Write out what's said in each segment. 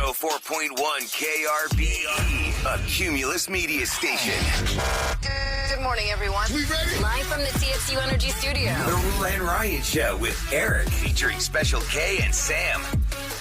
104.1 KRBE, a Cumulus media station. Good morning, everyone. We ready? Live from the TXU Energy Studio. The Roula and Ryan Show with Eric, featuring Special K and Sam.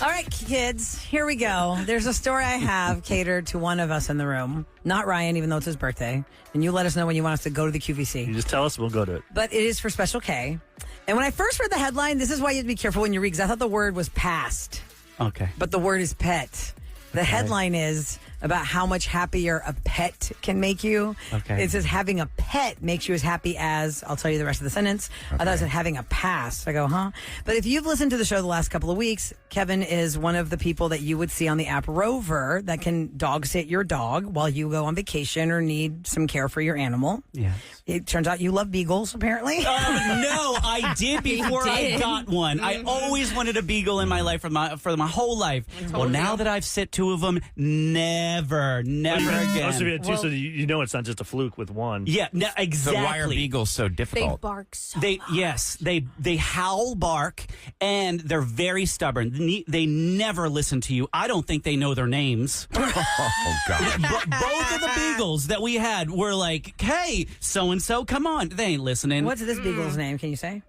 All right, kids, here we go. There's a story I have catered to one of us in the room. Not Ryan, even though it's his birthday. And you let us know when you want us to go to the QVC. You just tell us, we'll go to it. But it is for Special K. And when I first read the headline, this is why you have to be careful when you read, because I thought the word was past. Okay. But the word is pet. The headline is about how much happier a pet can make you. Okay. It says having a pet makes you as happy as, I'll tell you the rest of the sentence. I thought it said having a past. I go, huh? But if you've listened to the show the last couple of weeks, Kevin is one of the people that you would see on the app Rover that can dog sit your dog while you go on vacation or need some care for your animal. Yes. It turns out you love beagles, apparently. No, I did before I got one. I always wanted a beagle in my life for my whole life. Well, now that I've sit two of them, never again. Also, so you know it's not just a fluke with one. Yeah, no, exactly. So why are beagles so They difficult? bark so They howl, bark, and they're very stubborn. They never listen to you. I don't think they know their names. Oh, God. Both of the beagles that we had were like, "Hey, so and so, come on." They ain't listening. What's this beagle's name? Can you say?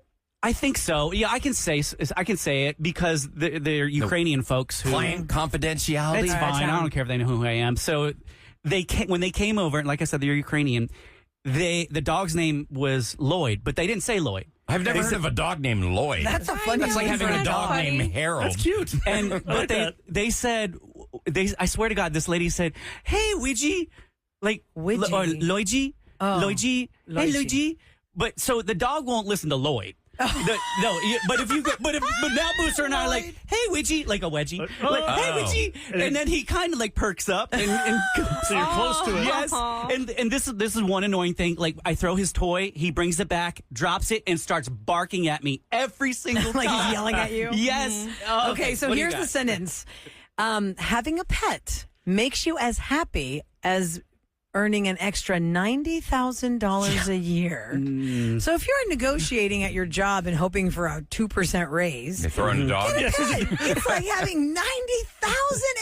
I think so. Yeah, I can say it because they're Ukrainian folks who. Client confidentiality. It's fine. I don't care if they know who I am. So when they came over, and like I said, they're Ukrainian. The dog's name was Lloyd, but they didn't say Lloyd. I've never heard of a dog named Lloyd. That's a funny That's like name having for a dog funny. named Harold. That's cute. But they said I swear to God, this lady said, "Hey, Ouija," like Ouija. or Lloydgy, Oh. Lloydgy, hey Lloydgy. But so the dog won't listen to Lloyd. But now Booster and I are like, "Hey, Ouija," like a wedgie, like, "Hey, Ouija," and then he kind of like perks up and So you're close to it. Yes, and this is one annoying thing. Like I throw his toy, he brings it back, drops it, and starts barking at me every single time. Like he's yelling at you? Yes. Okay, so what do you here's the got? sentence. Having a pet makes you as happy as earning an extra $90,000 a year. So if you're negotiating at your job and hoping for a 2% raise, They throw in a dog. get a pet. It's like having $90,000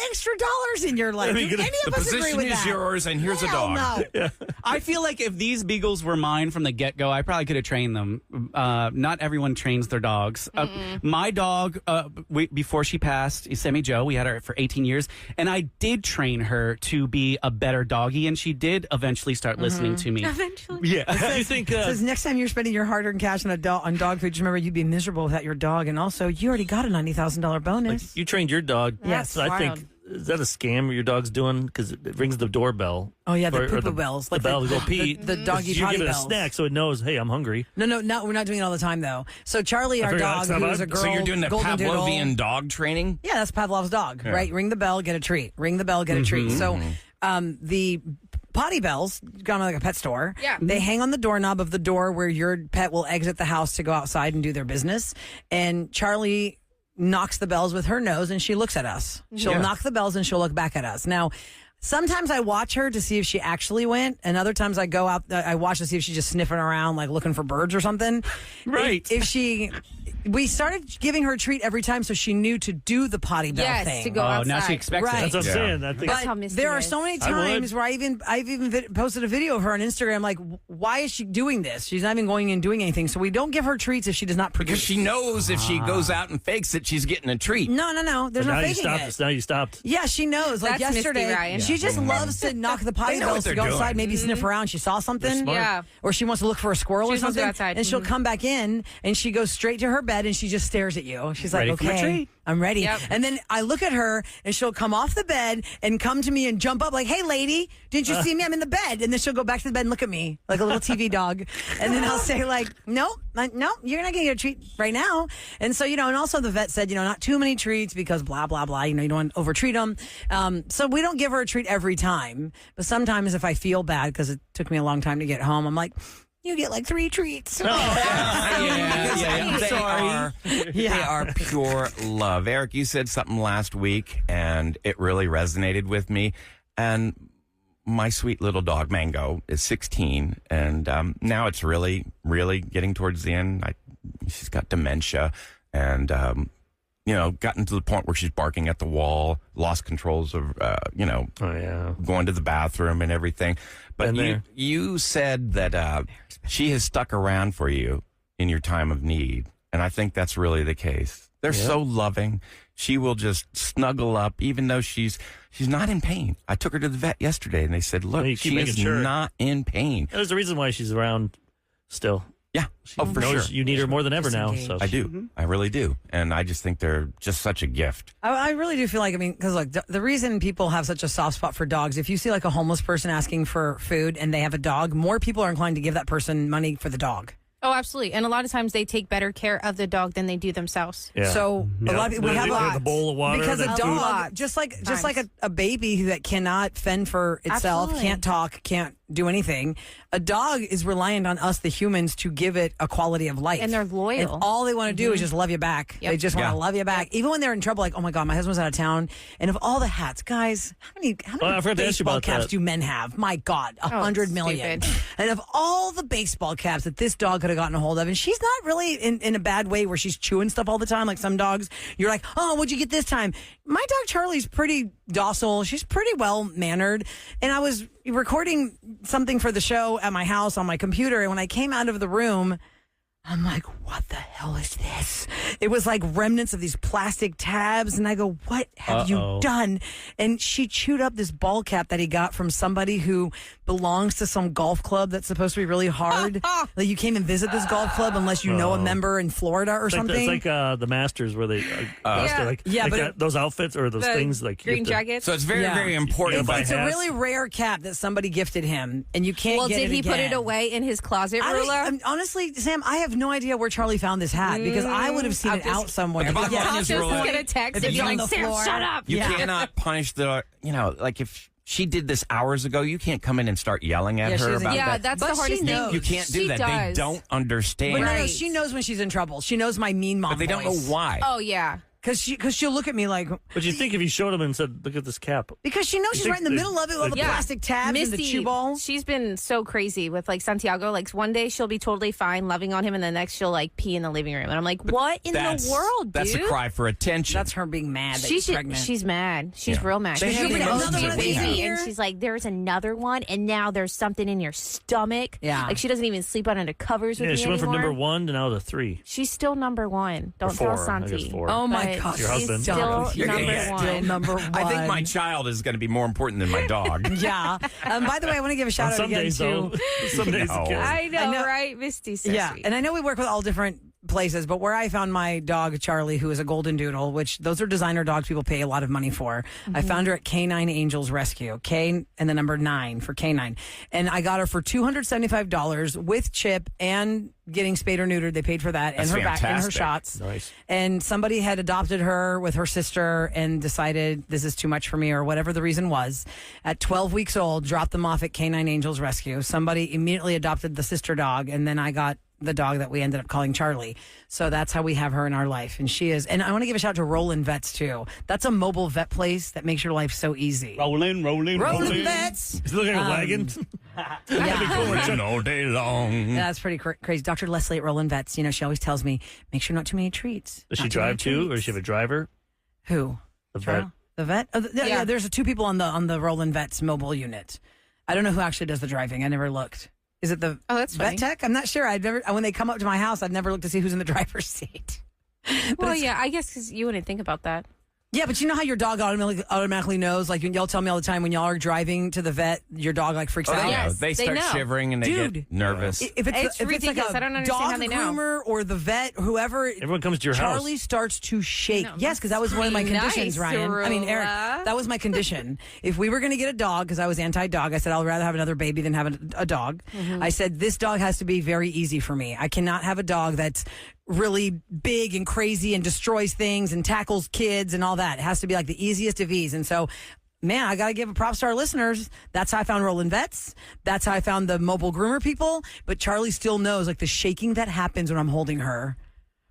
extra dollars in your life. Do any The of us agree position with is that? yours, and here's a Hell dog. no. I feel like if these beagles were mine from the get-go, I probably could have trained them. Not everyone trains their dogs. My dog, before she passed, Sammy Joe, we had her for 18 years, and I did train her to be a better doggy, and she did eventually start listening to me. eventually. Yeah. You think Says next time you're spending your hard-earned cash on dog food, just remember you'd be miserable without your dog, and also you already got a $90,000 bonus. you trained your dog? Yes. So I think, is that a scam your dog's doing? Because it rings the doorbell. Oh yeah, the Or poo-poo bells, The like bell to go pee. the doggy You potty give it a bells. snack so it knows, hey, I'm hungry. No, we're not doing it all the time though. So Charlie, our figured dog, that's not who is a bad. girl, So you're doing the golden Pavlovian doodle. dog training? Yeah, that's Pavlov's dog, right? Ring the bell, get a treat. Ring the bell, get a treat. So, the potty bells, gone to like a pet store. Yeah. They hang on the doorknob of the door where your pet will exit the house to go outside and do their business. And Charlie knocks the bells with her nose and she looks at us. She'll knock the bells and she'll look back at us. Now, sometimes I watch her to see if she actually went, and other times I go out, I watch to see if she's just sniffing around, like looking for birds or something. Right. We started giving her a treat every time so she knew to do the potty bell Yes, thing. to go Oh, outside. now she expects Right. it. That's what I'm Yeah. saying. I think That's how But Misty there are is. so many I would. times where I've even posted a video of her on Instagram, like, why is she doing this? She's not even going and doing anything. So we don't give her treats if she does not produce. Because she knows if she goes out and fakes it, she's getting a treat. No. There's no now you faking stopped. it. Now you stopped. Yeah, she knows. Like That's Misty yesterday, Ryan. she just loves to knock the potty They know what bells to they're go doing. outside, maybe sniff around. She saw something. smart. Yeah. Or she wants to look for a squirrel She or just wants to something. go outside. And she'll come back in and she goes straight to her bed and she just stares at you. She's like, Ready for my okay, treat. I'm ready. Yep. And then I look at her and she'll come off the bed and come to me and jump up like, hey, lady, didn't you see me? I'm in the bed. And then she'll go back to the bed and look at me like a little TV dog. And then I'll say like, nope, you're not going to get a treat right now. And so, and also the vet said, not too many treats because blah, blah, blah. You don't want to overtreat them. So we don't give her a treat every time. But sometimes if I feel bad because it took me a long time to get home, I'm like, you get like 3 treats. Yeah. They are pure love. Eric, you said something last week, and it really resonated with me. And my sweet little dog, Mango, is 16, and now it's really, really getting towards the end. She's got dementia, and gotten to the point where she's barking at the wall, lost controls of, going to the bathroom and everything. But you said that she has stuck around for you in your time of need. And I think that's really the case. They're so loving. She will just snuggle up, even though she's not in pain. I took her to the vet yesterday, and they said, look, she is not in pain. There's a reason why she's around still. Yeah. For sure. You need her more than ever now. So. I do. I really do. And I just think they're just such a gift. I really do feel like, because look, the reason people have such a soft spot for dogs, if you see like a homeless person asking for food and they have a dog, more people are inclined to give that person money for the dog. Oh, absolutely. And a lot of times they take better care of the dog than they do themselves. Yeah. So a lot of people, we have the bowl of water. Because a dog, just like a baby that cannot fend for itself, can't talk, can't do anything. A dog is reliant on us, the humans, to give it a quality of life. And they're loyal. And all they want to do is just love you back. Yep. They just want to love you back. Even when they're in trouble, like, oh my God, my husband's out of town. And of all the hats, guys, how many baseball caps do men have? My God, 100 million. Stupid. And of all the baseball caps that this dog could have gotten a hold of, and she's not really in a bad way where she's chewing stuff all the time. Like some dogs, you're like, oh, what'd you get this time? My dog Charlie's pretty docile. She's pretty well mannered. And I was recording something for the show at my house on my computer, and when I came out of the room, I'm like, what the hell is this? It was like remnants of these plastic tabs, and I go, what have you done? And she chewed up this ball cap that he got from somebody who belongs to some golf club that's supposed to be really hard. Like you can't even visit this golf club unless you know a member in Florida or something. It's like the Masters where they those outfits or those things like green jackets. So it's very, very important. It's a really rare cap that somebody gifted him, and you can't get it again. Well, did he put it away in his closet, Roula? Honestly, Sam, I have no idea where Charlie found this hat because I would have seen it out somewhere. The bottom line is going to text and be like, Sam, shut up. You cannot punish like if she did this hours ago, you can't come in and start yelling at her about that. That's the hardest thing. You can't do that. They don't understand. But no, she knows when she's in trouble. She knows my mean mom But they don't know why. Oh, yeah. Because she'll look at me like... But you think if you showed him and said, look at this cap. Because she knows she's right in the middle of it with all the plastic tabs and the chew ball. She's been so crazy with like Santiago. Like one day she'll be totally fine loving on him, and the next she'll like pee in the living room. And I'm like, what in the world, dude? That's a cry for attention. That's her being mad that she's pregnant. She's mad. She's real mad. They have the emotions that we have. And she's like, there's another one, and now there's something in your stomach. Yeah. Like she doesn't even sleep under covers with me she went from anymore. number 1 to now to 3. She's still number 1. Don't tell Santi. 4. Oh my gosh. Your husband. Still You're number 1. I think my child is going to be more important than my dog. Yeah. By the way, I want to give a shout out again to... Some days it can. I know, right? Misty's so sweet. And I know we work with all different places, but where I found my dog Charlie, who is a golden doodle, which those are designer dogs people pay a lot of money for. I found her at K9 Angels Rescue, K and the number 9 for K9, and I got her for $275 with chip and getting spayed or neutered. They paid for that. That's and her fantastic. back and her shots. Nice. And somebody had adopted her with her sister and decided this is too much for me, or whatever the reason was. At 12 weeks old, dropped them off at K9 Angels Rescue. Somebody immediately adopted the sister dog, and then I got the dog that we ended up calling Charlie. So that's how we have her in our life. And she is, and I want to give a shout out to Rollin' Vets too. That's a mobile vet place that makes your life so easy. Rollin' Vets. Is he looking at a wagon? All day long. Yeah, that's pretty crazy. Dr. Leslie at Rollin' Vets, she always tells me, make sure not too many treats. Does she drive too, or does she have a driver? Who? The vet. The vet? Yeah, there's 2 people on the Rollin' Vets mobile unit. I don't know who actually does the driving. I never looked. Is it the that's vet funny. tech? I'm not sure. When they come up to my house, I've never looked to see who's in the driver's seat. Well, yeah, I guess because you wouldn't think about that. Yeah, but you know how your dog automatically knows? Like, y'all tell me all the time when y'all are driving to the vet, your dog like freaks out. Yes, they start know. shivering and they get nervous. If it's ridiculous. like I don't understand dog how they know. groomer or the vet, whoever, everyone comes to your house. Charlie starts to shake. No, yes, because that was one of my conditions, nice, Ryan. I mean, Eric, Roula. that was my condition. If we were going to get a dog, because I was anti-dog, I said I'd rather have another baby than have a dog. I said this dog has to be very easy for me. I cannot have a dog that's really big and crazy and destroys things and tackles kids and all that. It has to be like the easiest of ease. And so, man, I got to give a props to our listeners. That's how I found Rollin' Vets. That's how I found the mobile groomer people. But Charlie still knows like the shaking that happens when I'm holding her,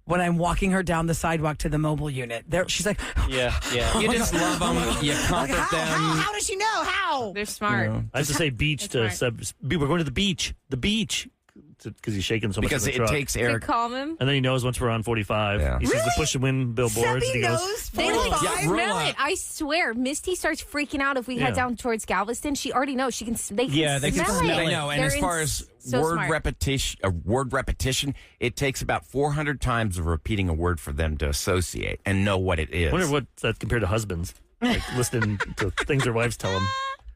when I'm walking her down the sidewalk to the mobile unit. She's like, Yeah. You just love them. You comfort them. How does she know? How? They're smart. I have to say beach to Seb. We're going to the beach. The beach. because he's shaking so much. Because in the it truck. takes To Eric. calm him. And then he knows once we're on 45. Yeah. He sees the push and win billboards. Seppi And he goes, knows They like 45. smell it. I swear, Misty starts freaking out if we head down towards Galveston. She already knows. They can they can smell smell it. I know. And They're as far as so word smart. repetition, it takes about 400 times of repeating a word for them to associate and know what it is. I wonder what that compared to husbands. Like listening to things their wives tell them.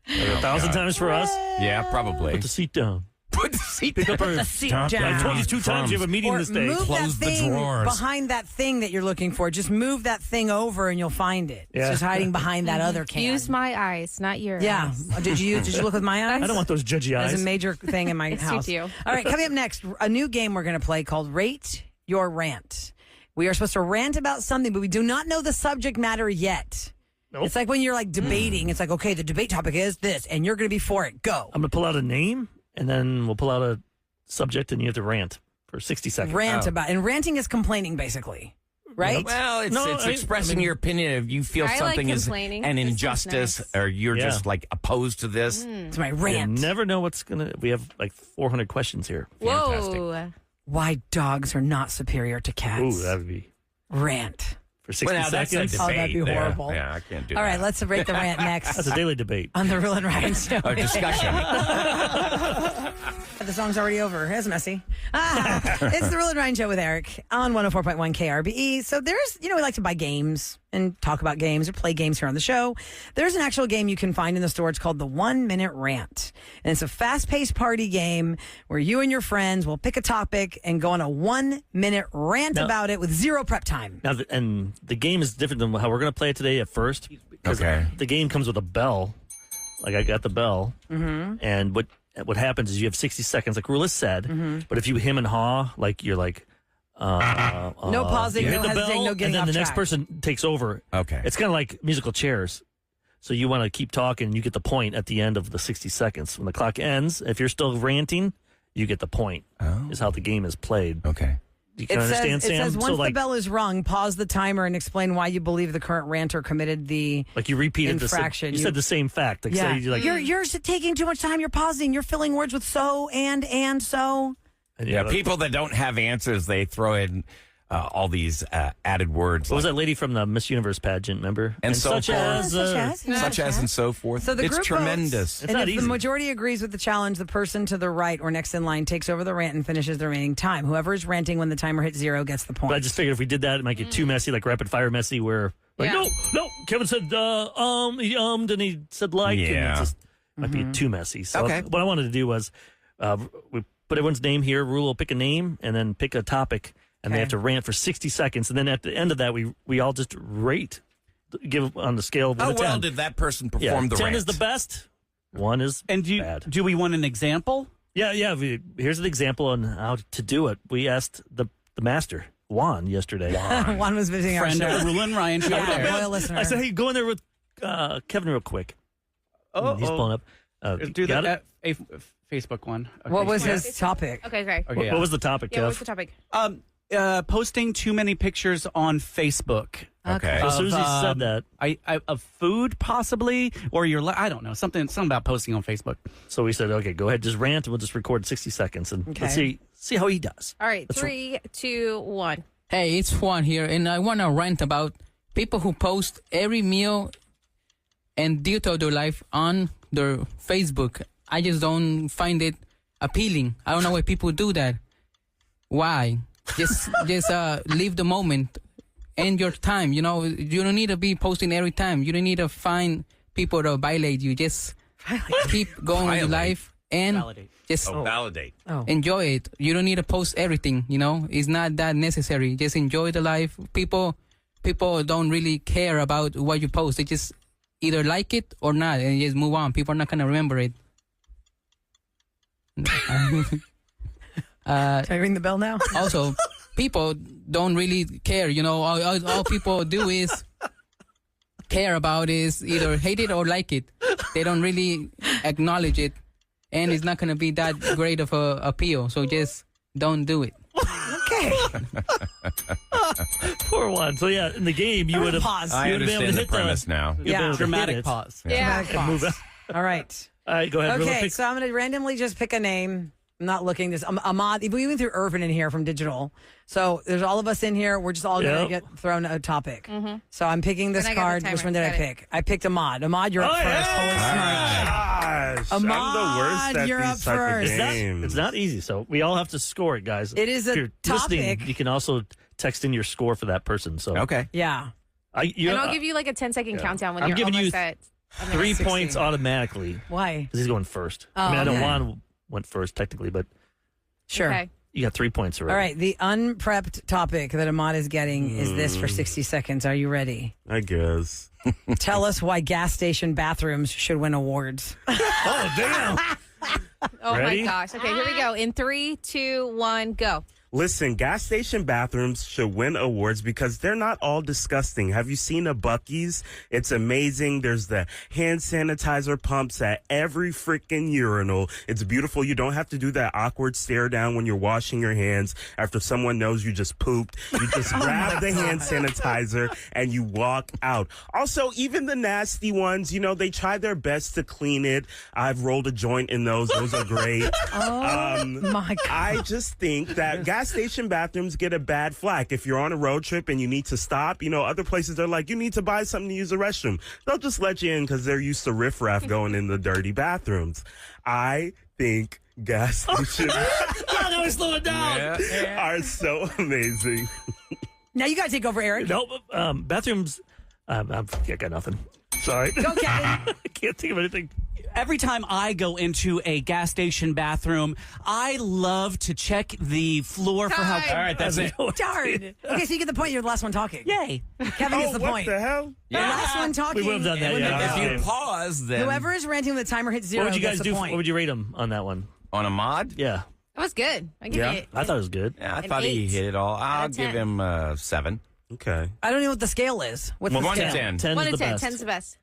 Like 1,000 times for us. Yeah, probably. Put the seat down. Put the seat Pick up our seat top. down. I told you 2 times you have a meeting Or this day. move Close that the thing drawers. behind that thing that you're looking for. Just move that thing over and you'll find it. Yeah. It's just hiding behind that other can. Use my eyes, not your Yeah. eyes. Did you look with my eyes? I don't want those judgy eyes. That's a major thing in my It's house. too you. All right, coming up next, a new game we're going to play called Rate Your Rant. We are supposed to rant about something, but we do not know the subject matter yet. Nope. It's like when you're like debating. It's like, okay, the debate topic is this, and you're going to be for it. Go. I'm going to pull out a name, and then we'll pull out a subject, and you have to rant for 60 seconds. Rant about, and ranting is complaining, basically, right? Well, it's No, expressing your opinion. If you feel I like something is complaining. an This sounds injustice, nice. or you're Yeah. just like opposed to this, It's my You rant. never know what's going to... We have like 400 questions here. Whoa. Why dogs are not superior to cats. Ooh, that would be... Rant. For 60 well, now that's a seconds? debate. Oh, that'd be there. horrible. Yeah, I can't do All that. right, let's rate the rant next That's a daily debate. on the Roula and Ryan show. A discussion. The song's already over. It's messy. It's the Roula and Ryan show with Eric on 104.1 KRBE. So there's, we like to buy games and talk about games or play games here on the show. There's an actual game you can find in the store. It's called the 1 Minute Rant. And it's a fast-paced party game where you and your friends will pick a topic and go on a 1 minute rant about it with zero prep time. Now, and the game is different than how we're going to play it today at first. Because Okay. the game comes with a bell. Like I got the bell. Mm-hmm. And what happens is you have 60 seconds, like Roula said. Mm-hmm. But if you hem and haw, like you're like... No pausing, you no hit the hesitating, bell, no getting and then off the next track. person takes over. Okay. It's kind of like musical chairs. So you want to keep talking, and you get the point at the end of the 60 seconds. When the clock ends, if you're still ranting, you get the point. Oh. Is how the game is played. Okay. You can understand, it Sam? says once So the bell is rung, pause the timer and explain why you believe the current ranter committed the like you repeated infraction. You said the same fact. Like, yeah. say, you're like, you're taking too much time. You're pausing. You're filling words with so and so. and Yeah, you're like, people that don't have answers, they throw in all these added words. What was like, that lady from the Miss Universe pageant? Remember? And so such forth. as, such as and so forth. So the it's group tremendous. votes, It's and not if easy. the majority agrees with the challenge, the person to the right or next in line takes over the rant and finishes the remaining time. Whoever is ranting when the timer hits zero gets the point. But I just figured if we did that, it might get too messy, like rapid fire messy, where like Yeah. no, Kevin said he and he said like, and Yeah. it just might be too messy. So Okay. what I wanted to do was we put everyone's name here. Rule will pick a name and then pick a topic, and they Okay. have to rant for 60 seconds, and then at the end of that, we all just rate, give on the scale of 1 How to 10. well did that person Yeah, perform the 10 rant? is the best. 1 is And bad. do we want an example? Yeah. Here's an example on how to do it. We asked the master, Juan, yesterday. One was visiting our Friend show. of the Roula and Ryan show Yeah, there. loyal listener. I said, hey, go in there with Kevin real quick. He's pulling up. Do got the it? Facebook one. Okay. What was his topic? Okay, great. Okay, What was the topic, Yeah, Kev? what's the topic? posting too many pictures on Facebook. Okay. So as soon as he Of, said that, of food possibly, or I don't know, something about posting on Facebook. so we said, okay, go ahead, just rant, and we'll just record 60 seconds, and Okay. let's see how he does. All right, That's 3, 2, 1. Hey, it's Juan here, and I want to rant about people who post every meal and detail of their life on their Facebook. I just don't find it appealing. I don't know why people do that. Why? Just leave the moment, end your time. You know, you don't need to be posting every time. You don't need to find people to violate you. Just keep going with your life and Validate. just Validate. enjoy it. You don't need to post everything, you know. It's not that necessary. Just enjoy the life. People don't really care about what you post. They just either like it or not and just move on. People are not going to remember it. Can I ring the bell now? Also, people don't really care, you know. All people do is care about is either hate it or like it. They don't really acknowledge it, and it's not going to be that great of a appeal. So just don't do it. Okay. Poor one. So yeah, in the game, you would have Pause. I you would have been able understand to the hit premise now. you'd have been able to hit Dramatic it pause. Yeah. Dramatic and move pause. on. All right. All right, go ahead. Rilla, Okay, pick- so I'm going to randomly just pick a name I'm not looking. There's Ahmad. We went through Irvin in here from digital. So there's all of us in here. We're just all going to get thrown a topic. So I'm picking this card. Which one did I pick? I picked Ahmad. Ahmad, you're up first. Gosh, Ahmad, I'm the worst at you're these up type first. of games. It's not easy, so we all have to score it, guys. It is a if you're topic. listening, you can also text in your score for that person. So Okay. Yeah. And I'll give you like a 10-second countdown when I'm you're giving almost you at 3 60. points automatically Why? because he's going first. Oh, I know okay. Juan went first technically, but Sure. Okay. you got 3 points already. All right. The unprepped topic that Ahmad is getting is this for 60 seconds. Are you ready? I guess. Tell us why gas station bathrooms should win awards. Oh, damn. Oh Ready? my gosh. Okay, here we go. In 3, 2, 1, go. Listen, gas station bathrooms should win awards because they're not all disgusting. Have you seen a Buc-ee's? It's amazing. There's the hand sanitizer pumps at every freaking urinal. It's beautiful. You don't have to do that awkward stare down when you're washing your hands after someone knows you just pooped. You just grab the hand sanitizer and you walk out. Also, even the nasty ones, you know, they try their best to clean it. I've rolled a joint in those. Those are great. My God. I just think that gas station bathrooms get a bad flack. If you're on a road trip and you need to stop, you know, other places they're like, you need to buy something to use the restroom. They'll just let you in because they're used to riffraff going in the dirty bathrooms. I think gas stations Slow it down. are so amazing. Now you got to take over, Eric. Nope. Bathrooms. I got nothing. Sorry. Go, Kevin. I can't think of anything. Every time I go into a gas station bathroom, I love to check the floor for how. Time. All right, that's it. Darn. Okay, so you get the point. You're the last one talking. Yay. Kevin gets the what point. the hell? The last one talking. We would have done that. If Yeah. you pause, then Whoever is ranting when the timer hits 0 What would you guys gets do? the point. What would you rate him on that one? on a mod. Yeah. That was good. I give Yeah. it. I thought it was good. Yeah, I An thought he 8 hit it all. I'll of give 10. him 7. Okay. I don't know what the scale is. What's the 1 to scale? 10. 10 1 is to the 10. best. 10's the best.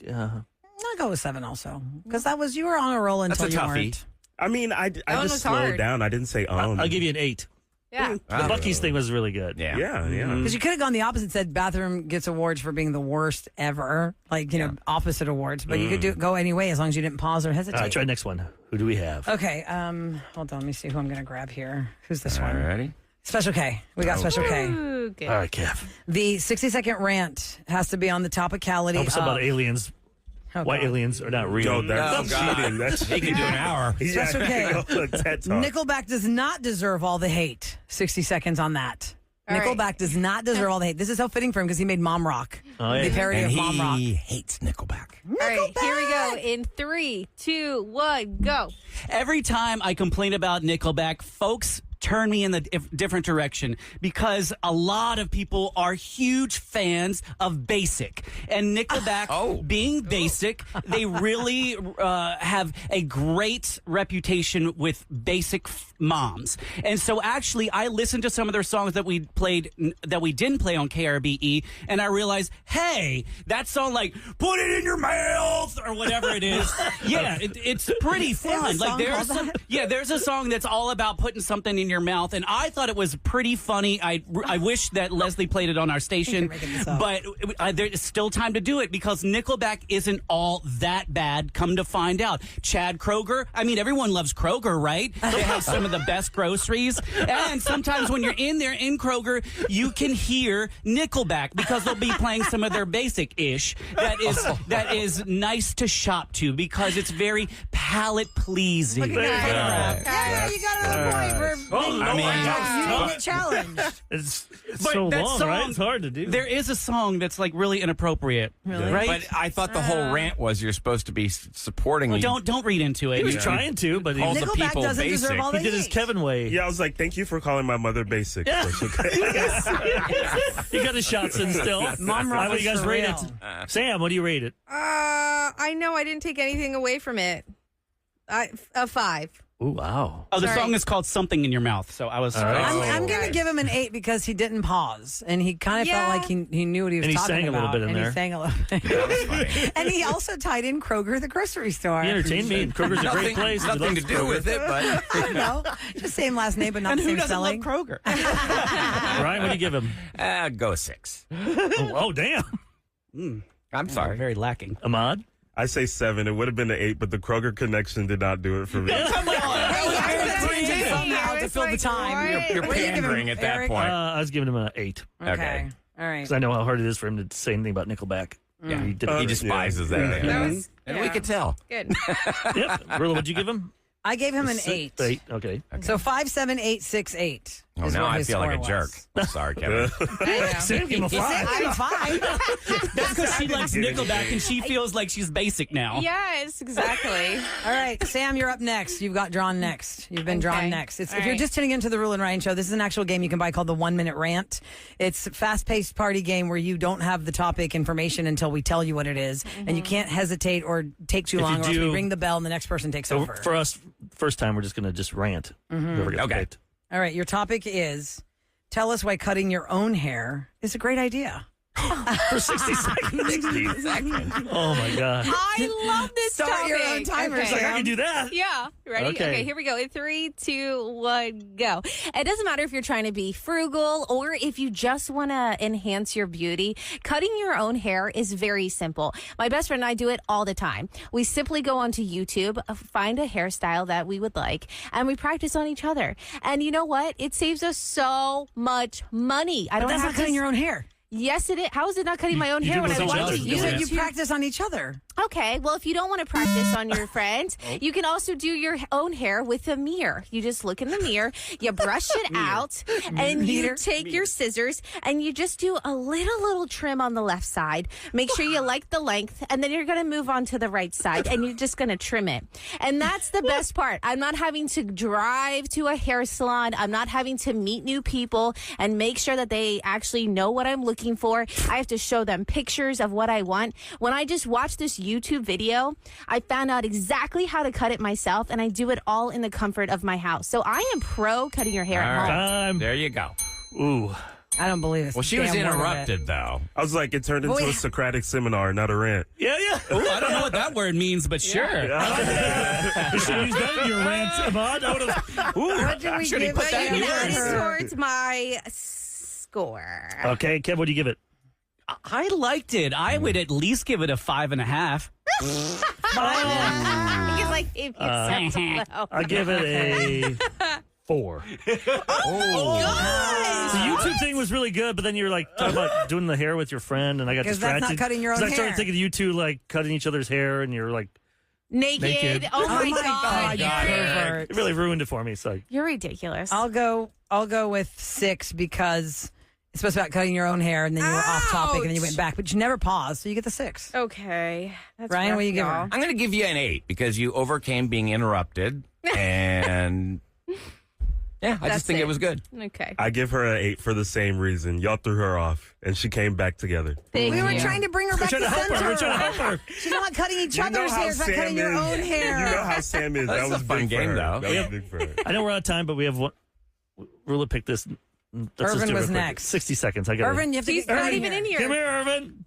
I'll go with 7 also. Because you were on a roll until That's a you toughie. weren't. I mean, I one just was slowed hard. down. I didn't say I'll give you an 8. Yeah. The Buc-ee's thing was really good. Yeah. Yeah, yeah. Because you could have gone the opposite, said bathroom gets awards for being the worst ever, like, you know, opposite awards. But you could go anyway as long as you didn't pause or hesitate. All right, try next one. Who do we have? Okay, hold on. Let me see who I'm going to grab here. Who's this one? Alrighty. Special K. We got Special K. Ooh, good. All right, Kev. The 60-second rant has to be on the topicality Tell us of... about aliens. Oh, Why God. aliens are not real. Yo, that's God. cheating. That's He can do an hour. That's okay. Look, TED Talk. Nickelback does not deserve all the hate. 60 seconds on that. All right. Nickelback does not deserve all the hate. This is so fitting for him because he made Mom Rock. Oh, yeah. The parody And of Mom Rock. he hates Nickelback. All right, here we go. In 3, 2, 1, go. Every time I complain about Nickelback, folks turn me in the different direction because a lot of people are huge fans of Basic. And Nickelback, being Basic, they really have a great reputation with Basic moms. And so actually, I listened to some of their songs that we didn't play on KRBE, and I realized, hey, that song like, put it in your mouth, or whatever it is. Yeah, it's pretty fun. song called that? There's a song that's all about putting something in your mouth, and I thought it was pretty funny. I wish that Leslie played it on our station, making this up. but there's still time to do it because Nickelback isn't all that bad. Come to find out, Chad Kroger. I mean, everyone loves Kroger, right? They have some of the best groceries, and sometimes when you're in there in Kroger, you can hear Nickelback because they'll be playing some of their Basic-ish that is nice to shop to because it's very palate pleasing. Yeah, you got another point for Oh, I mean, you didn't get challenged. It's But so that long, song- right? It's hard to do. There is a song that's like really inappropriate, right? But I thought the whole rant was you're supposed to be supporting me. Don't read into it. He was trying to, but he, All the Nickelback people doesn't basic. deserve all the he did his hate. Kevin way. Yeah, I was like, thank you for calling my mother basic. Yeah. That's okay. He got his shots in still. Mom How Rock do you is guys for rate real. it? Sam, what do you rate it? I know I didn't take anything away from it. A 5. Ooh, wow. Oh, the Sorry. song is called "Something in Your Mouth." So I was. All right. I'm going to give him an 8 because he didn't pause. And he kind of felt Yeah. like he knew what he was And he talking sang a little about. bit in and there. he sang a little bit. And he also tied in Kroger, the grocery store. He entertained me. And Kroger's a great place. Nothing to do with it, but I don't know. Just same last name, but not And the who same doesn't spelling. love Kroger? Ryan, what do you give him? go 6. Oh, damn. I'm sorry. Very lacking. Ahmad? I say 7. It would have been an 8, but the Kroger connection did not do it for me. Hey, tangent somehow to fill the time. You're What do you give him, pandering at that Eric? point. I was giving him an 8 Okay. All right. because I know how hard it is for him to say anything about Nickelback. Yeah, he did. he despises that. That band. was And we could tell. good. Yep. Rula, what'd you give him? I gave him an 8. 8. Okay. So 57868. Oh, is now what I his feel like a score jerk. was. Sorry, Kevin. Sam gave him a 5. I'm fine. That's because she likes Nickelback and she feels like she's basic now. Yes, exactly. All right, Sam, you're up next. You've got drawn next. You've been drawn Okay. next. If All you're right. just tuning into the Rule and Ryan Show, this is an actual game you can buy called the 1 Minute Rant. It's a fast-paced party game where you don't have the topic information until we tell you what it is, and you can't hesitate or take too If long, you or else we do- ring the bell and the next person takes So over. for us, first time, we're just going to just rant. Whoever gets Okay. picked. All right, your topic is tell us why cutting your own hair is a great idea. For 60 seconds. 60 seconds. Oh, my God. I love this Start topic. your own timer, Okay. Like, I can do that. Yeah. Ready? Okay. Here we go. In 3, 2, 1, go. It doesn't matter if you're trying to be frugal or if you just want to enhance your beauty. Cutting your own hair is very simple. My best friend and I do it all the time. We simply go onto YouTube, find a hairstyle that we would like, and we practice on each other. And you know what? It saves us so much money. I But don't that's have not cutting to... your own hair. Yes, it is. How is it not cutting my own you hair do when with I each watch other. the You You YouTube? practice on each other. Okay, well, if you don't want to practice on your friend, you can also do your own hair with a mirror. You just look in the mirror, you brush it out, and you take your scissors and you just do a little trim on the left side. Make sure you like the length, and then you're going to move on to the right side, and you're just going to trim it. And that's the best part. I'm not having to drive to a hair salon. I'm not having to meet new people and make sure that they actually know what I'm looking for. I have to show them pictures of what I want. When I just watched this YouTube video, I found out exactly how to cut it myself, and I do it all in the comfort of my house. So I am pro cutting your hair All at right. home. Time. There you go. Ooh. I don't believe this. Well, she was damn word of it. interrupted, though. I was like, it turned into a Socratic seminar, not a rant. Yeah. Ooh, I don't know what that word means, but sure. You should use that in your rant, Ahmad. I would have. What did we Should he give put that in You you? can add yours? it towards my score. Okay, Kev, what do you give it? I liked it. I would at least give it a 5.5. Because, like, if it's so low. I'll give it a 4. The YouTube thing was really good, but then you were like talking about doing the hair with your friend, and I got 'Cause distracted. that's not cutting your own 'Cause I started hair. thinking of you two like cutting each other's hair, and you're like, Naked. Oh, my God. you pervert. it really ruined it for me. So You're ridiculous. I'll go with 6 because it's supposed to be about cutting your own hair, and then you were off topic, and then you went back, but you never paused, so you get the 6. Okay. That's Ryan, rough, what do you give her? y'all. I'm going to give you an 8 because you overcame being interrupted. And yeah, I That's just think it was good. Okay. I give her an 8 for the same reason. Y'all threw her off, and she came back together. Thank We were you. trying to bring her back to trying to help her. center. We're trying to help her. She's not cutting each You know other's how hair, it's about cutting your own hair. You know how Sam is. That's That was a fun big for game, her. though. That was big for her. I know we're out of time, but we have one. Rula picked this. Let's just Irvin do it was real quick. next. 60 seconds. I got Irvin, you have to He's get not Irvin even in here. Come here, Irvin.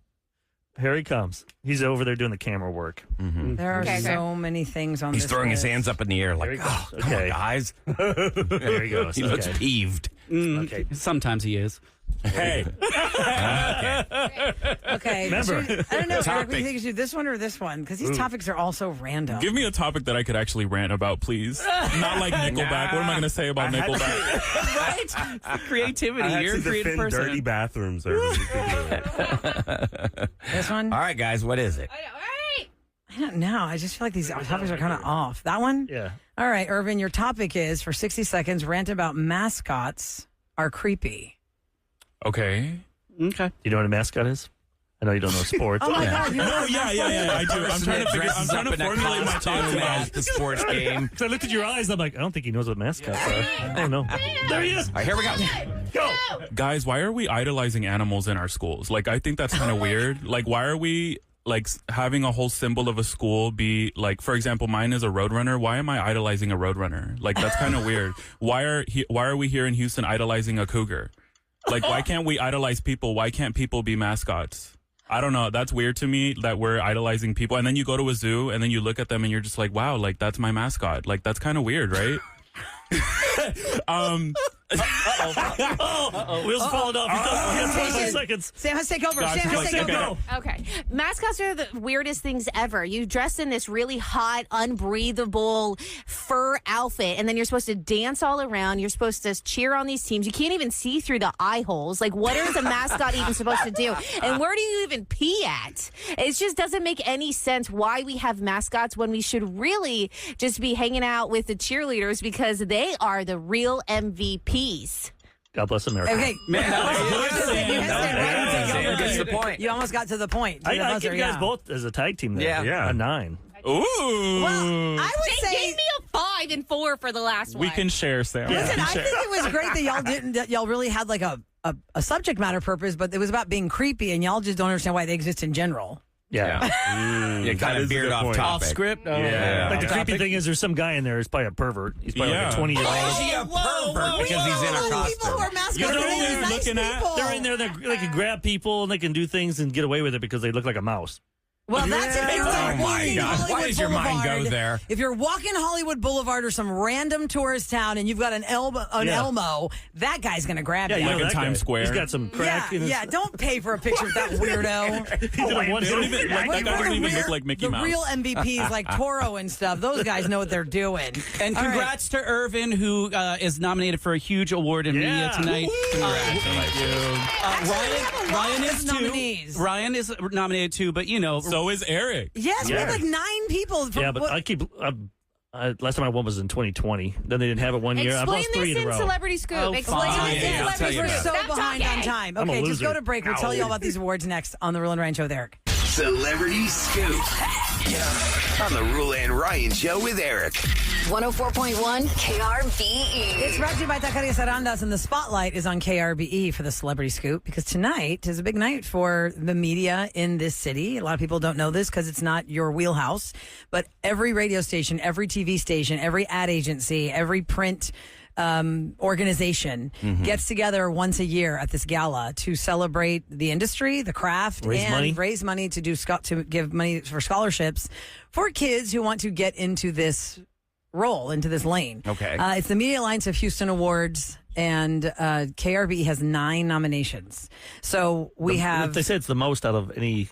Here he comes. He's over there doing the camera work. There are Okay. so many things on He's this throwing his list. hands up in the air like, There he oh, goes. come on, Okay. guys. There he goes. He looks Okay. peeved. Okay. Sometimes he is. Hey, Okay. Remember. I don't know, Eric, what do Topic. you think you should do this one or this one? Because these topics are all so random. Give me a topic that I could actually rant about, please. Not like Nickelback. What am I going to say about I had to- Nickelback? Right? Creativity. I had You're to a creative defend person. dirty bathrooms. Irvin. You can do it. This one? All right, guys, what is it? I don't know. I just feel like these topics are kind of off. That one? Yeah. All right, Irvin, your topic is for 60 seconds rant about mascots are creepy. Okay. Okay. You know what a mascot is? I know you don't know sports. Oh my God. You know Oh, yeah, I do. I'm trying to figure. I'm trying to formulate my thoughts at about. the sports game. Because I looked at your eyes, I'm like, I don't think he knows what mascots are. Oh no. There he is. All right, here we go. Go. Guys, why are we idolizing animals in our schools? Like, I think that's kind of weird. Like, why are we like having a whole symbol of a school be like, for example, mine is a roadrunner. Why am I idolizing a roadrunner? Like, that's kind of weird. Why are we here in Houston idolizing a cougar? Like, why can't we idolize people? Why can't people be mascots? I don't know. That's weird to me that we're idolizing people. And then you go to a zoo and then you look at them and you're just like, wow, like that's my mascot. Like, that's kind of weird, right? Wheels falling off. You got 25 seconds. Sam has to take over. Gotcha. Sam has to take over. Okay. Mascots are the weirdest things ever. You dress in this really hot, unbreathable fur outfit, and then you're supposed to dance all around. You're supposed to cheer on these teams. You can't even see through the eye holes. Like, what is a mascot even supposed to do? And where do you even pee at? It just doesn't make any sense why we have mascots when we should really just be hanging out with the cheerleaders because they are the real MVPs. God bless America. Okay. Man, Sam gets the point. You almost got to the point. I give you guys both as a tag team there. Yeah. A 9. Ooh. Well, I would They say. gave me a 5 and 4 for the last one. We can share, Sam. Listen, I think it was great that y'all didn't. That y'all really had like a subject matter purpose, but it was about being creepy, and y'all just don't understand why they exist in general. Yeah. You kind of veered off topic. Off script. Yeah. Like the creepy thing is there's some guy in there who's probably a pervert. He's probably like a 20-year-old. Why is he a pervert? Because he's in a People who costume. are mascots You know are what really they're nice looking at? people. They're in there, they can grab people and they can do things and get away with it because they look like a mouse. Well, that's if you're Oh, like my walking God. Hollywood Why does your mind go Boulevard. there? If you're walking Hollywood Boulevard or some random tourist town and you've got an Elmo, that guy's going to grab you. you know Like in that Times guy. Square. He's got some crack in his... Yeah, don't pay for a picture of that weirdo. He did a one They don't even, like, that guy doesn't even look like Mickey the Mouse. real MVPs like Toro and stuff, those guys know what they're doing. And All right. congrats to Irvin, who is nominated for a huge award in media tonight. Ryan is too. nominees. Ryan is nominated too, but you know, So is Eric. Yes, we had like 9 people. From, Yeah, but I keep... last time I won was in 2020. Then they didn't have it one year. I've Explain lost 3 this in a in row. Celebrity Scoop. Oh, Explain fine. this in Yeah, I'll tell Celebrity you We're about Scoop. so Stop behind talking. on time. I'm a Okay, just loser. go to break. We'll tell you all about these awards next on the Roula and Ryan Show with Eric. Celebrity Scoop. On the Roula and Ryan Show with Eric. 104.1 KRBE. It's brought to you by Taqueria Sarandas, and the spotlight is on KRBE for the Celebrity Scoop because tonight is a big night for the media in this city. A lot of people don't know this because it's not your wheelhouse, but every radio station, every TV station, every ad agency, every print organization gets together once a year at this gala to celebrate the industry, the craft, and raise money to give money for scholarships for kids who want to get into this role, into this lane. Okay. It's the Media Alliance of Houston Awards, and KRBE has 9 nominations. So we have. They say it's the most out of any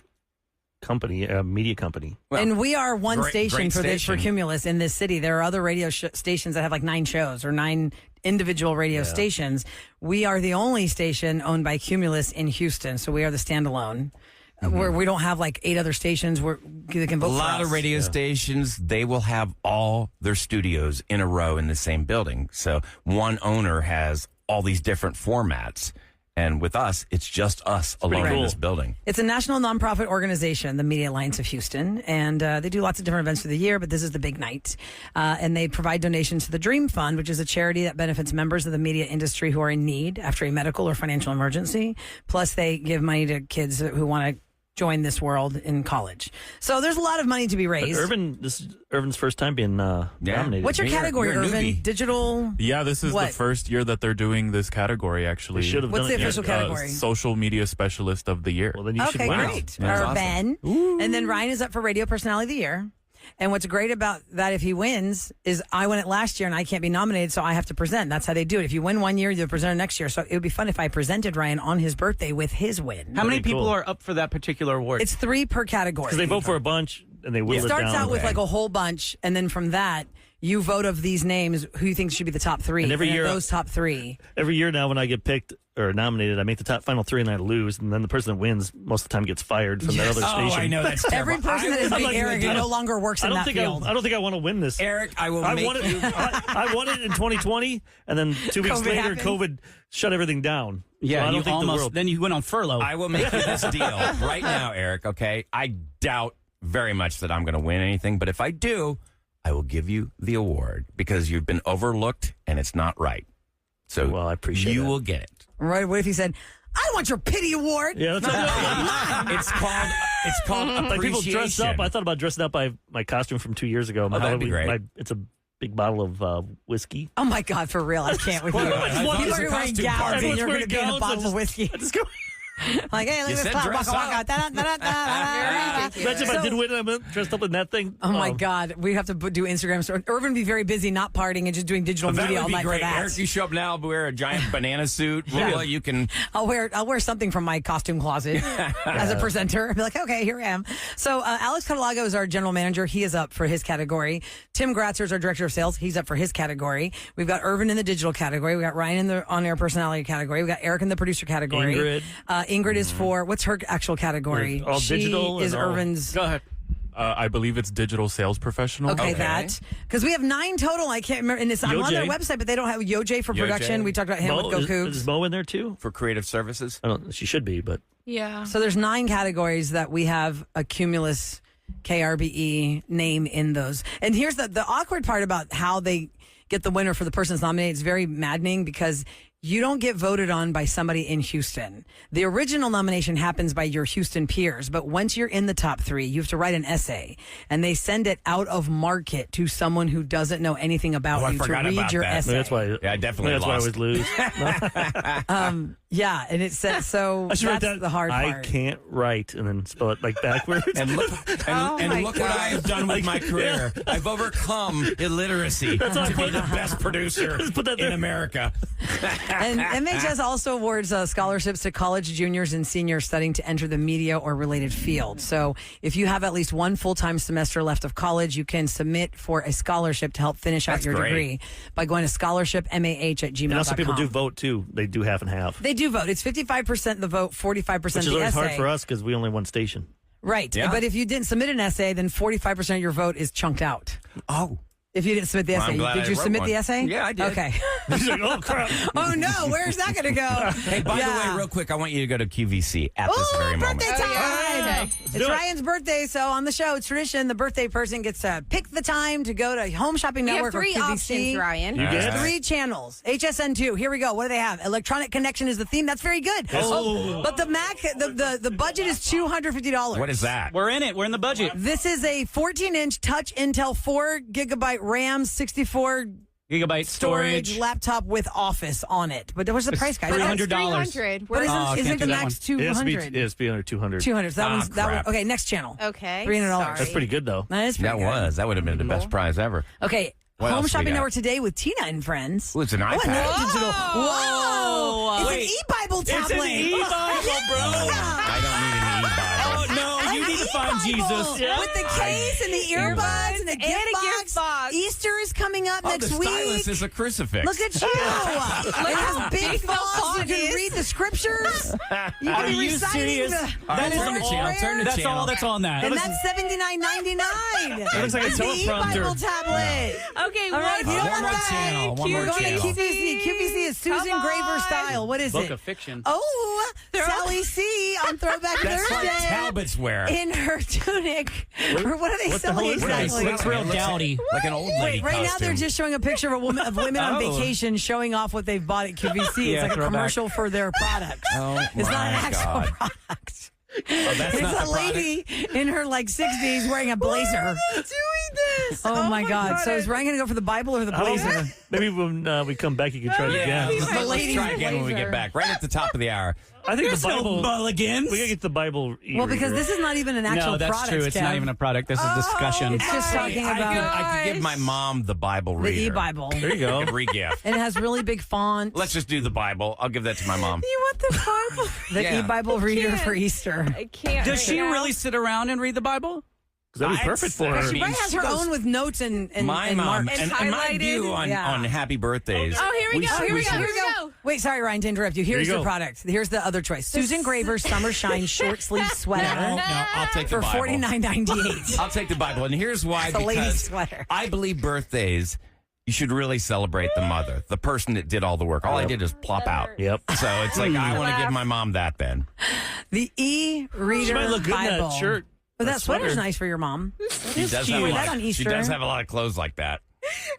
company, media company. And we are one station great for this for station. Cumulus in this city. There are other radio stations that have like 9 shows or 9 individual radio stations. We are the only station owned by Cumulus in Houston, so we are the standalone. Where we don't have like 8 other stations where they can vote A for lot us. of radio stations, they will have all their studios in a row in the same building. So one owner has all these different formats. And with us, it's just us alone in this building. It's a national nonprofit organization, the Media Alliance of Houston, and they do lots of different events through the year, but this is the big night. And they provide donations to the Dream Fund, which is a charity that benefits members of the media industry who are in need after a medical or financial emergency. Plus, they give money to kids who want to join this world in college. So there's a lot of money to be raised. This is Irvin's first time being nominated. What's your category, you're a Irvin? newbie. Digital? Yeah, this is What? the first year that they're doing this category, actually. They should have What's done the it official yet. category? Social Media Specialist of the Year. Well, then you should Okay, win. great. That's Urban. And then Ryan is up for Radio Personality of the Year. And what's great about that, if he wins, is I won it last year and I can't be nominated, so I have to present. That's how they do it. If you win one year, you're the presenter next year. So it would be fun if I presented Ryan on his birthday with his win. how many Pretty people cool. are up for that particular award? It's 3 per category. Because they vote for a bunch and they whittle It starts it down. out with like a whole bunch, and then from that, you vote of these names who you think should be the top 3. And every of year- those top 3. Every year now when I get picked or nominated, I make the final 3 and I lose. And then the person that wins most of the time gets fired from that other station. I know that's Every terrible. person that is I'm being like, arrogant no longer works I in don't that think field. I don't think I want to win this. Eric, I will I make won it. I won it in 2020, and then 2 weeks COVID later, happened. COVID shut everything down. yeah, So I you don't think the almost world. then you went on furlough. I will make you this deal right now, Eric, okay? I doubt very much that I'm going to win anything, but if I do, I will give you the award because you've been overlooked and it's not right. So Well, I appreciate you that. will get it. Right? What if he said, I want your pity award? Yeah, that's It's called like people appreciation. dress up. I thought about dressing up by my costume from 2 years ago. My that'd be Halloween- great. it's a big bottle of whiskey. Oh my God, for real. I can't with you. I just want- People it's a are wearing costume gowns party. and you're going to Everyone's be in a wearing bottle of gowns. whiskey. I just go. Like, hey, look at this said cloud. dress Waka, waka, up. da-da-da-da-da-da-da. Imagine if I did win, I'm dressed up in that thing. Oh my God, we have to do Instagram stories. Irvin would be very busy not partying and just doing digital That media would all be night great. for that. Eric, you show up now, wear a giant banana suit. Roula, you can. I'll wear something from my costume closet as a presenter. I'll be like, okay, here I am. So Alex Catalago is our general manager. He is up for his category. Tim Gratzer is our director of sales. He's up for his category. We've got Irvin in the digital category. We got Ryan in the on-air personality category. We got Eric in the producer category. Ingrid is for what's her actual category? All she digital is and all- Irvin's. Go ahead. I believe it's digital sales professional. Okay, that because we have 9 total. I can't remember. And I'm on their Yoj. website, but they don't have Yoj for production. We talked about him with Go Cougs. Is Mo in there too? For creative services? I don't. She should be, but Yeah. So there's 9 categories that we have a Cumulus KRBE name in those. And here's the awkward part about how they get the winner for the person that's nominated. It's very maddening because you don't get voted on by somebody in Houston. The original nomination happens by your Houston peers, but once you're in the top 3, you have to write an essay, and they send it out of market to someone who doesn't know anything about I you to forgot read about your that. essay. that's why. Yeah, I definitely That's why I lost. always lose. Yeah, and it says so. I should write That's that. the hard I part. can't write and then spell it like backwards. And look, and look what I have done with my career. I've overcome illiteracy to be the best producer Put that in there. America. And MHS also awards scholarships to college juniors and seniors studying to enter the media or related field. So if you have at least 1 full-time semester left of college, you can submit for a scholarship to help finish out That's your great. degree by going to scholarshipmah@gmail.com. And also, people do vote too. They do half and half, They do vote. It's 55% the vote, 45% which is the always essay. hard for us because we only one station. Right. Yeah. But if you didn't submit an essay, then 45% of your vote is chunked out. Oh. If you didn't submit the Well, essay, I'm glad did I you wrote submit one. the essay? Yeah, I did. Okay. He's like, oh crap! Oh no, where's that going to go? Hey, by the way, real quick, I want you to go to QVC at this very moment. birthday time! Okay. It's do it. Ryan's birthday, so on the show, it's tradition. The birthday person gets to pick the time to go to Home Shopping We have Network 3 or QVC. options, Ryan. You guess. 3 channels. HSN2. Here we go. What do they have? Electronic Connection is the theme. That's very good. Oh, but the Mac, the budget is $250. What is that? We're in it. We're in the budget. This is a 14-inch touch Intel 4 gigabyte RAM, 64 Gigabyte storage. laptop with Office on it. But what's the price, guys? $300. $300. But Oh, isn't can't it the do that max one. It has to be, 200? it has to be under 200. 200. So that one's that one. crap. Okay, next channel. Okay. $300. sorry. That's pretty good though. That is pretty That good. was. That would have been the best prize ever. Okay. What Home else we Shopping got? Network today with Tina and friends. Ooh, it's an iPad. another digital. Whoa! It's Wait. an e-Bible tablet. It's an e-Bible, bro. I don't need an e-Bible. Oh, no, you need to find Jesus. With the case and the earbuds and a gift box. Easter is coming up Oh, next the week. stylus is a crucifix. Look at you. It has big fonts. You can read the scriptures. You can Are be you reciting serious? the That is Lord's turn the channel, Prayer. turn the That's channel. all that's on that. And that's $79.99. That looks like a It's the teleprompter. e-Bible tablet. Okay, All right, if you don't one want more that, channel, one more Go to channel. QVC. QVC is Susan Come Graver on. style. What is Book it? of fiction. Oh, Sally C on Throwback That's Thursday. like Talbot's wear. In her tunic. Or what are they what the selling hell is that? exactly? Looks real dowdy. Like an old lady Right now, costume. they're just showing a picture of women on vacation showing off what they've bought at QVC. Yeah, it's like a throwback. commercial for their product. Oh, It's not an my actual God. product. Oh, that's It's not a the lady in her like 60s wearing a blazer. doing this. Oh, my God. So is Ryan going to go for the Bible or the I don't- blazer? Maybe when we come back, you can try it Yeah, again. let's lady's try again when we blazer. get back. Right at the top of the hour. I think There's the Bible. no mulligans. We gotta get the Bible. Well, because this is not even an actual No, that's product. true. It's Kev. not even a product. This is discussion. It's just talking I about could give my mom the Bible the reader. e-Bible. There you go. A re-gift. And it has really big font. Let's just do the Bible. I'll give that to my mom. You want the Bible? The Yeah. e-Bible reader can't. for Easter. I can't. Does right she now. really sit around and read the Bible? That'd be perfect for her. She probably has her own with notes and My and mom marks. and my highlighted. view on happy birthdays. Oh, here we go. should- Here we should- go. Here we go. Wait, sorry, Ryan, to interrupt you. Here's you the go. product. Here's the other choice. Susan Graver's Summer Shine short sleeve sweater No, I'll take the for Bible. $49.98. I'll take the Bible. And here's why. It's a lady's Because sweater. I believe birthdays, you should really celebrate the mother, the person that did all the work. All I did is plop out. Yep. So it's like, I want to give my mom that then. The e-reader She might look good in Bible. that shirt. But that That sweater's sweater. nice for your mom. She does, have a Wear lot, that on she Easter. does have a lot of clothes like that.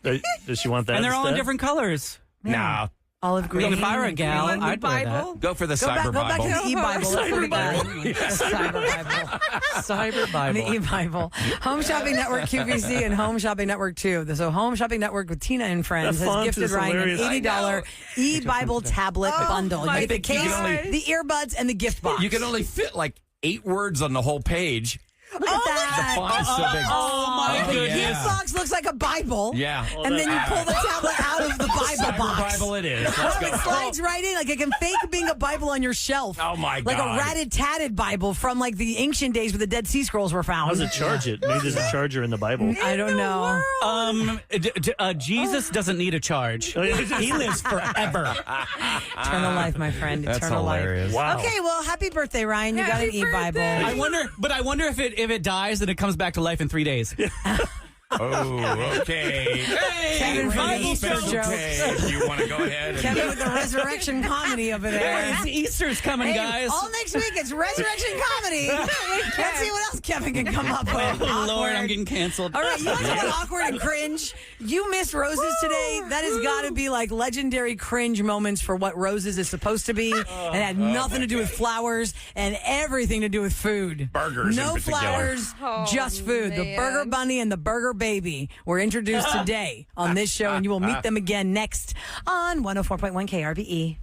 Does she want that? And they're all in instead? different colors. No, Olive green. If I were a gal, I'd wear that. Go for the Go Cyber back Bible. to the e-Bible. Cyber Bible. Cyber Bible. Cyber Bible. The e-Bible. Home Shopping Network QVC and Home Shopping Network 2. So Home Shopping Network with Tina and Friends That has font gifted is Ryan hilarious. an $80 e-Bible tablet bundle. You get the case, the earbuds, and the gift box. You can only fit like 8 words on the whole page. Look at that. The font is so big. Oh, my The goodness. gift box looks like a Bible. Yeah. And then you pull the tablet out of the Bible Cyber box. Bible it is. Oh, Let's go. it slides right in. Like it can fake being a Bible on your shelf. Oh, my Like God. a ratted-tatted Bible from like the ancient days where the Dead Sea Scrolls were found. How does it charge it? Maybe there's a charger in the Bible. I don't know. Jesus doesn't need a charge. He lives forever. Eternal life, my friend. That's Eternal hilarious. life. Wow. Okay, well, happy birthday, Ryan. You got an e-Bible. I wonder if it dies and it comes back to life in 3 days. Oh, okay. Kevin from the Easter jokes. If you want to go ahead. Kevin with the resurrection comedy over there. Easter's coming, Hey, guys. all next week it's resurrection comedy. Let's see what else Kevin can come up with. Oh, Lord, Awkward. I'm getting canceled. All right, you want to talk about awkward and cringe? You missed Roses today. That has got to be like legendary cringe moments for what Roses is supposed to be. And it had nothing to do with flowers and everything to do with food. Burgers No in particular. flowers, just food. The Burger Bunny and the Burger Baby were introduced today on this show, and you will meet them again next on 104.1 KRBE.